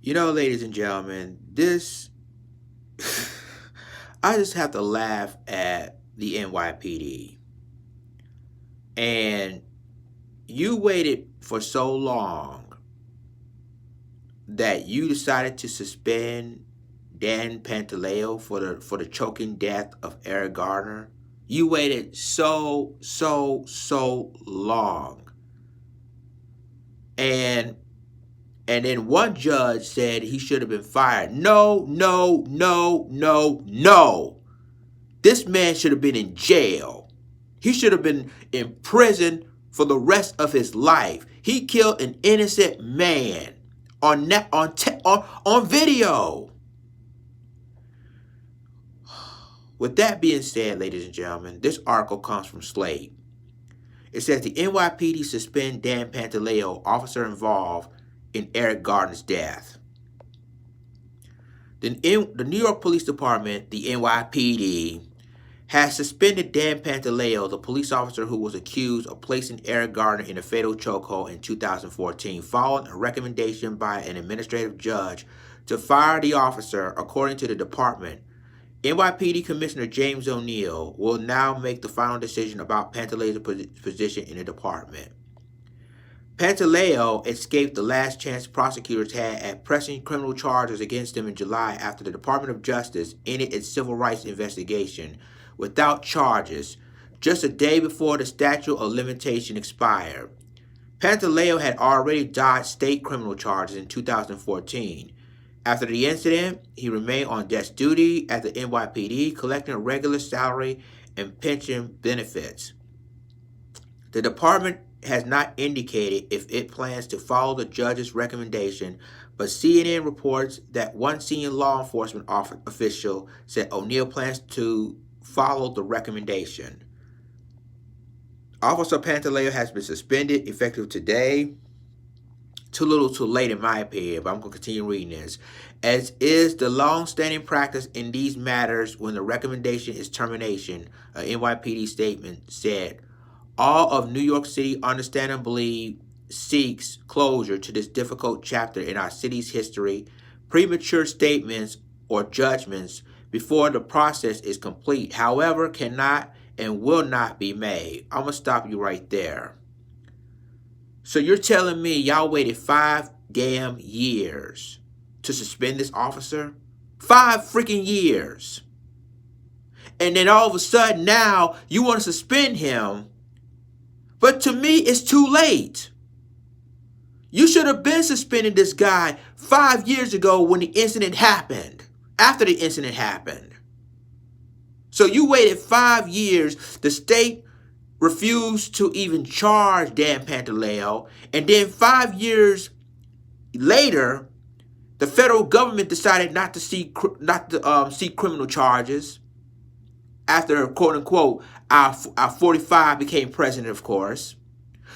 You know, ladies and gentlemen, this I just have to laugh at the NYPD. And you waited for so long that you decided to suspend Dan Pantaleo for the choking death of Eric Garner. You waited so long. And and then one judge said he should have been fired. No. This man should have been in jail. He should have been in prison for the rest of his life. He killed an innocent man on video. With that being said, ladies and gentlemen, this article comes from Slate. It says the NYPD suspend Dan Pantaleo, officer involved in Eric Garner's death. The New York Police Department, the NYPD, has suspended Dan Pantaleo, the police officer who was accused of placing Eric Garner in a fatal chokehold in 2014, following a recommendation by an administrative judge to fire the officer. According to the department, NYPD Commissioner James O'Neill will now make the final decision about Pantaleo's position in the department. Pantaleo escaped the last chance prosecutors had at pressing criminal charges against him in July after the Department of Justice ended its civil rights investigation without charges just a day before the statute of limitation expired. Pantaleo had already dodged state criminal charges in 2014. After the incident, he remained on desk duty at the NYPD, collecting a regular salary and pension benefits. The department has not indicated if it plans to follow the judge's recommendation, but CNN reports that one senior law enforcement official said O'Neill plans to follow the recommendation. Officer Pantaleo has been suspended effective today. Too little too late in my opinion, but I'm going to continue reading this. As is the long-standing practice in these matters when the recommendation is termination, an NYPD statement said, all of New York City understandably seeks closure to this difficult chapter in our city's history. Premature statements or judgments before the process is complete, however, cannot and will not be made. I'm going to stop you right there. So you're telling me y'all waited 5 damn years to suspend this officer? 5 freaking years. And then all of a sudden now you want to suspend him. But to me, it's too late. You should have been suspending this guy 5 years ago when the incident happened. After the incident happened. So you waited 5 years. The state refused to even charge Dan Pantaleo. And then 5 years later, the federal government decided not to seek criminal charges. After, quote unquote, our 45 became president, of course.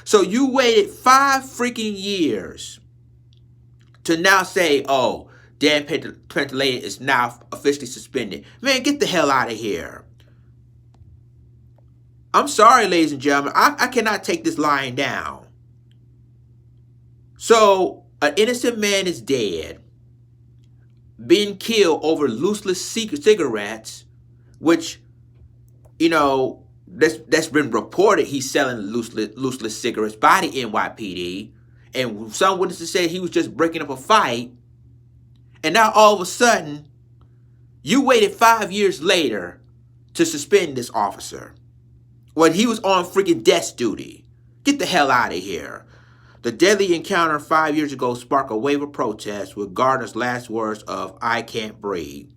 So you waited 5 freaking years to now say, oh, Dan Pantaleo is now officially suspended. Man, get the hell out of here. I'm sorry, ladies and gentlemen. I cannot take this lying down. So, an innocent man is dead, being killed over looseless cigarettes, which, you know, that's been reported he's selling looseless cigarettes by the NYPD. And some witnesses said he was just breaking up a fight. And now all of a sudden, you waited 5 years later to suspend this officer when he was on freaking desk duty. Get the hell out of here. The deadly encounter 5 years ago sparked a wave of protest with Gardner's last words of "I can't breathe,"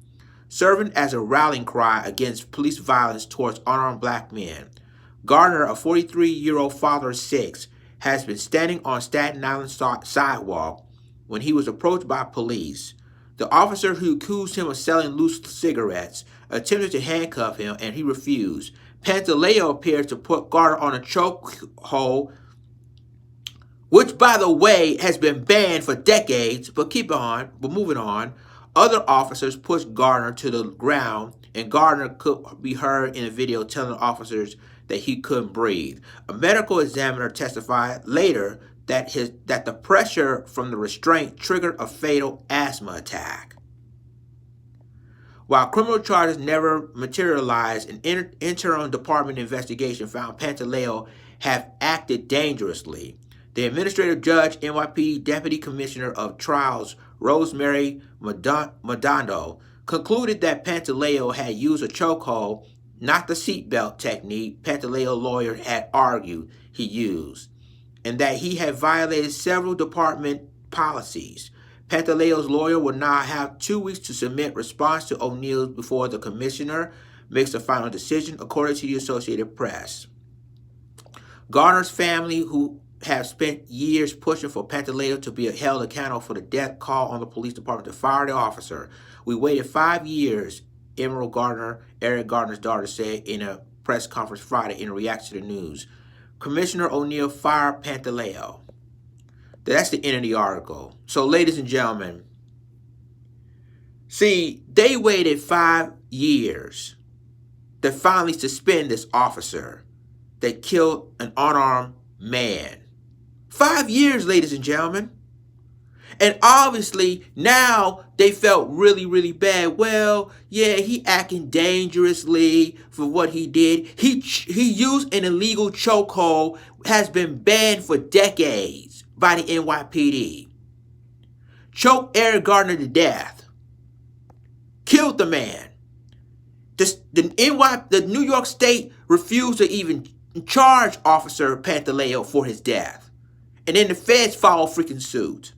serving as a rallying cry against police violence towards unarmed black men. Garner, a 43-year-old father of 6, has been standing on Staten Island sidewalk when he was approached by police. The officer who accused him of selling loose cigarettes attempted to handcuff him, and he refused. Pantaleo appeared to put Garner on a chokehold, which, by the way, has been banned for decades. But moving on. Other officers pushed Garner to the ground, and Garner could be heard in a video telling officers that he couldn't breathe. A medical examiner testified later that the pressure from the restraint triggered a fatal asthma asthma attack. While criminal charges never materialized, an internal department investigation found Pantaleo had acted dangerously. The administrative judge, NYPD Deputy Commissioner of Trials, Rosemary Madando, concluded that Pantaleo had used a chokehold, not the seatbelt technique Pantaleo's lawyer had argued he used, and that he had violated several department policies. Pantaleo's lawyer will now have 2 weeks to submit response to O'Neill's before the commissioner makes a final decision, according to the Associated Press. Garner's family, who have spent years pushing for Pantaleo to be held accountable for the death, called on the police department to fire the officer. We waited 5 years, Emerald Garner, Eric Garner's daughter, said in a press conference Friday in reaction to the news. Commissioner O'Neill fired Pantaleo. That's the end of the article. So, ladies and gentlemen, see, they waited 5 years to finally suspend this officer that killed an unarmed man. 5 years, ladies and gentlemen. And obviously, now they felt really, really bad. Well, yeah, he acting dangerously for what he did. He used an illegal chokehold, has been banned for decades by the NYPD. Choked Eric Garner to death. Killed the man. The New York State refused to even charge Officer Pantaleo for his death. And then the feds followed freaking suit.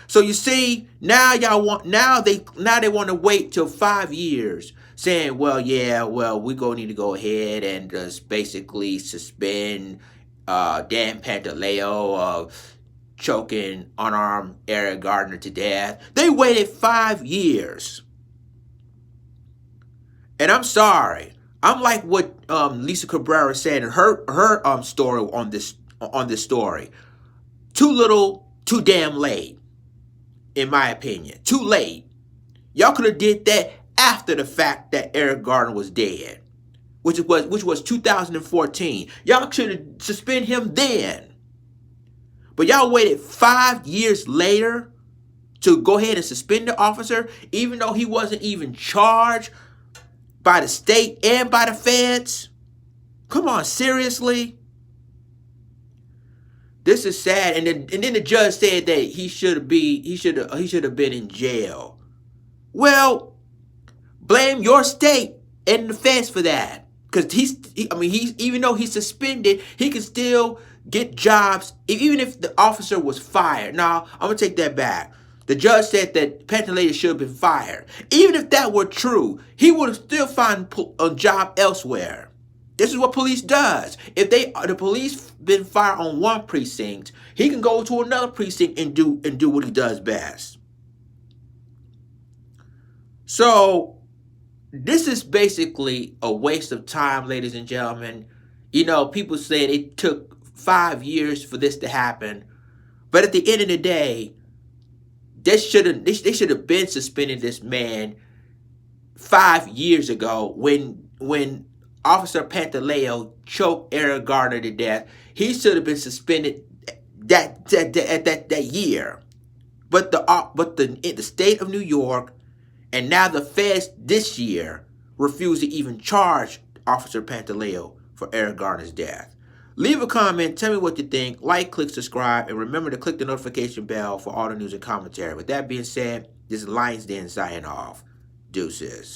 So you see, now they want to wait till 5 years, saying, well, yeah, well, we need to go ahead and just basically suspend Dan Pantaleo of choking unarmed Eric Garner to death. They waited 5 years. And I'm sorry. I'm like what Lisa Cabrera said in her story on this story. Too little, too damn late. In my opinion, too late. Y'all could have did that after the fact that Eric Garner was dead, which was 2014. Y'all should have suspended him then. But y'all waited 5 years later to go ahead and suspend the officer, even though he wasn't even charged by the state and by the feds. Come on, seriously? This is sad. And then the judge said that he should have been in jail. Well, blame your state and the feds for that. Because he's even though he's suspended, he can still get jobs even if the officer was fired. Now, I'm gonna take that back. The judge said that Pantaleo should have been fired. Even if that were true, he would have still found a job elsewhere. This is what police does. If the police been fired on one precinct, he can go to another precinct and do what he does best. So this is basically a waste of time, ladies and gentlemen. You know, people said it took 5 years for this to happen, but at the end of the day, they should have been suspending this man 5 years ago when Officer Pantaleo choked Eric Garner to death. He should have been suspended that year. But the state of New York and now the feds this year refuse to even charge Officer Pantaleo for Eric Garner's death. Leave a comment, tell me what you think, like, click, subscribe, and remember to click the notification bell for all the news and commentary. With that being said, this is Lions Den signing off. Deuces.